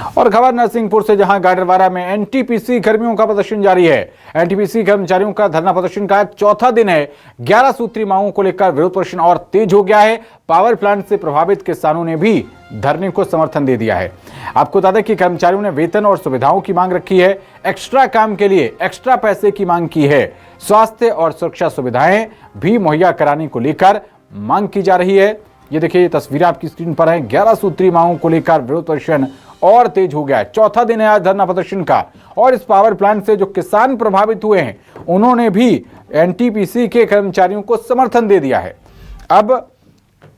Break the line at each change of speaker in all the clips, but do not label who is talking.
और खबर नरसिंहपुर से, जहां गाडरवारा में एनटीपीसी कर्मियों का प्रदर्शन जारी है। एनटीपीसी कर्मचारियों का धरना प्रदर्शन का चौथा दिन है। 11 सूत्री मांगों को लेकर विरोध प्रदर्शन और तेज हो गया है। पावर प्लांट से प्रभावित किसानों ने भी धरने को समर्थन दे दिया है। आपको बता दें कि कर्मचारियों ने वेतन और सुविधाओं की मांग रखी है। एक्स्ट्रा काम के लिए एक्स्ट्रा पैसे की मांग की है। स्वास्थ्य और सुरक्षा सुविधाएं भी मुहैया कराने को लेकर मांग की जा रही है। ये देखिए, ये तस्वीरें आपकी स्क्रीन पर हैं। 11 सूत्री मांगों को लेकर विरोध प्रदर्शन और तेज हो गया है। चौथा दिन है आज धरना प्रदर्शन का। और इस पावर प्लांट से जो किसान प्रभावित हुए हैं, उन्होंने भी एनटीपीसी के कर्मचारियों को समर्थन दे दिया है। अब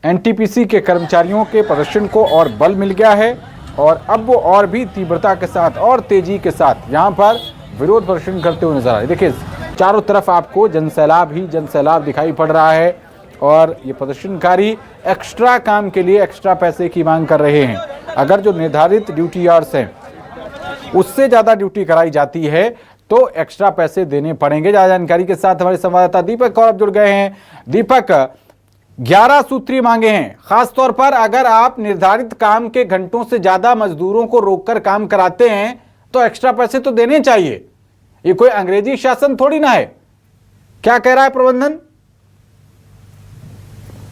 एनटीपीसी के कर्मचारियों के प्रदर्शन को और बल मिल गया है और अब वो और भी तीव्रता के साथ और तेजी के साथ यहाँ पर विरोध प्रदर्शन करते हुए नजर आ रहे हैं। देखिए, चारों तरफ आपको जनसैलाब ही जनसैलाब दिखाई पड़ रहा है और ये प्रदर्शनकारी एक्स्ट्रा काम के लिए एक्स्ट्रा पैसे की मांग कर रहे हैं। अगर जो निर्धारित ड्यूटी आवर्स हैं उससे ज़्यादा ड्यूटी कराई जाती है तो एक्स्ट्रा पैसे देने पड़ेंगे। ज़्यादा जानकारी के साथ हमारे संवाददाता दीपक कौरव जुड़ गए हैं। दीपक, 11 सूत्री मांगे हैं। खासतौर पर अगर आप निर्धारित काम के घंटों से ज़्यादा मजदूरों को रोककर काम कराते हैं तो एक्स्ट्रा पैसे तो देने चाहिए। ये कोई अंग्रेजी शासन थोड़ी ना है। क्या कह रहा है प्रबंधन?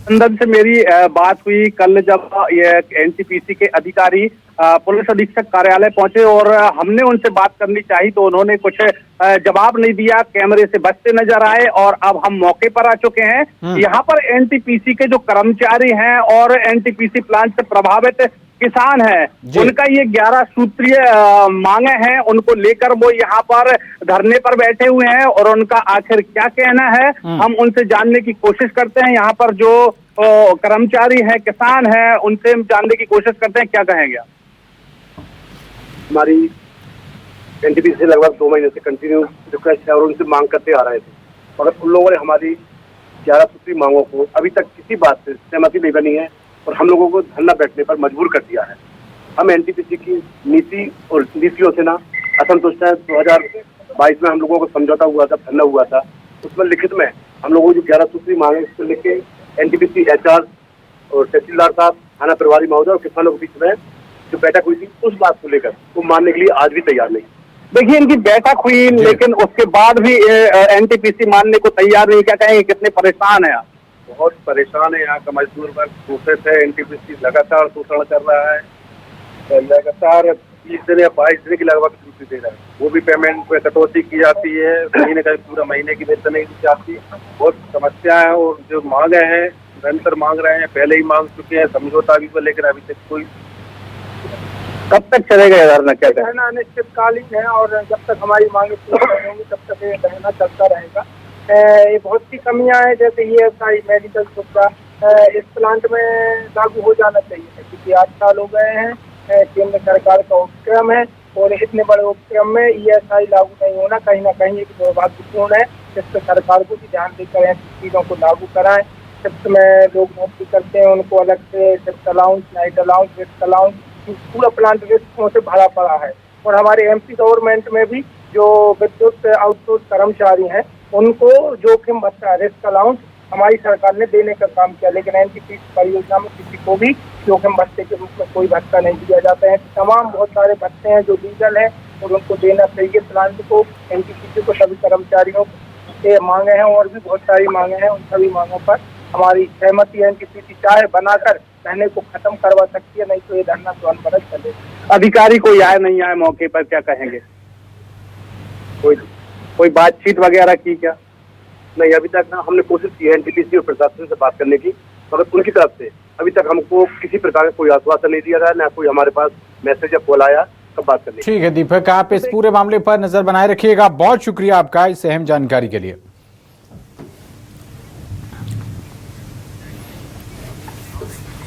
प्रबंधन से मेरी बात हुई कल, जब ये एनटीपीसी के अधिकारी पुलिस अधीक्षक कार्यालय पहुंचे और हमने उनसे बात करनी चाहिए तो उन्होंने कुछ जवाब नहीं दिया। कैमरे से बचते नजर आए और अब हम मौके पर आ चुके हैं। यहाँ पर एनटीपीसी के जो कर्मचारी हैं और एनटीपीसी प्लांट से प्रभावित किसान हैं, उनका ये 11 सूत्रीय मांगे हैं। उनको लेकर वो यहाँ पर धरने पर बैठे हुए हैं और उनका आखिर क्या कहना है हम उनसे जानने की कोशिश करते हैं। यहाँ पर जो कर्मचारी हैं, किसान हैं, उनसे हम जानने की कोशिश करते हैं क्या कहेंगे।
हमारी एनटीपीसी से लगभग 2 महीने से कंटिन्यू रिक्वेस्ट है और उनसे मांग करते आ रहे थे, मगर उन लोगों ने हमारी 11 सूत्री मांगों को अभी तक किसी बात से सहमति नहीं बनी है और हम लोगों को धरना बैठने पर मजबूर कर दिया है। हम एनटीपीसी की नीति और नीतियों से ना असंतुष्ट है। 2022 में हम लोगों को समझौता हुआ था, धरना हुआ था, उसमें लिखित में हम लोगों को जो 11 सूत्री मांगे उसको लिख के एनटीपीसी एचआर और तहसीलदार साहब, थाना प्रभारी महोदय और किसानों के बीच में जो बैठक हुई थी, उस बात को लेकर वो मानने के लिए आज भी तैयार नहीं।
देखिए, इनकी बैठक हुई लेकिन उसके बाद भी एनटीपीसी मानने को तैयार नहीं। क्या कहेंगे, कितने परेशान है आप?
बहुत परेशान है। यहाँ का मजदूर वर्ग शोषित है। एनटीपीसी लगातार शोषण कर रहा है। लगातार 20 दिन या 22 दिन की लगभग ड्यूटी दे रहा है। वो भी पेमेंट में कटौती की जाती है। महीने का पूरा महीने की वेतन नहीं दी जाती। बहुत समस्या है और जो मांगे हैं निरंतर मांग रहे हैं, पहले ही मांग चुके हैं समझौता भी को लेकर अभी तक कोई।
कब तक चलेगा ये धरना? क्या
धरना अनिश्चितकालीन है और जब तक हमारी मांगे पूरी नहीं होंगी तब तक ये धरना चलता रहेगा। ये बहुत सी कमियां हैं, जैसे ये सारी मेडिकल सुविधा इस प्लांट में लागू हो जाना चाहिए, क्योंकि 8 साल हो गए हैं। केंद्र सरकार का उपक्रम है और इतने बड़े उपक्रम में ईएसआई लागू नहीं होना कहीं ना कहीं एक दुर्भाग्यपूर्ण है। इस पर सरकार को भी ध्यान देकर ऐसी चीजों को लागू कराएं। शिफ्ट में लोग नौकरी करते हैं, उनको अलग से shift allowance, night allowance, risk allowance, पूरा प्लांट रिस्कों से भरा पड़ा है। और हमारे एमपी गवर्नमेंट में भी जो विद्युत आउटसोर्स कर्मचारी हैं उनको जोखिम भत्ता, रिस्क अलाउंस हमारी सरकार ने देने का काम किया, लेकिन एनटीपीसी परियोजना में किसी को भी जोखिम भत्ते के रूप में कोई भत्ता नहीं दिया जाता है। तमाम बहुत सारे भत्ते हैं जो लीगल हैं और उनको देना चाहिए प्लांट को, एनटीपीसी को, सभी कर्मचारियों के मांगे हैं और भी बहुत सारी मांगे हैं। उन सभी मांगों पर हमारी सहमति है। एनटीपीसी चाहे बनाकर कहने को खत्म करवा सकती है, नहीं तो ये धरना तो अनवरत चलेगा।
अधिकारी कोई आए नहीं आए मौके पर, क्या कहेंगे? कोई बातचीत वगैरह की क्या?
नहीं, अभी तक ना हमने कोशिश की है एनटीपीसी और प्रशासन से बात करने की, मगर उनकी तरफ से अभी तक हमको किसी प्रकार का कोई आश्वासन नहीं दिया गया, ना कोई हमारे पास मैसेज या कॉल आया कब बात करने।
ठीक है दीपक, आप इस पूरे मामले पर नजर बनाए रखिएगा। बहुत शुक्रिया आपका इस अहम जानकारी के लिए।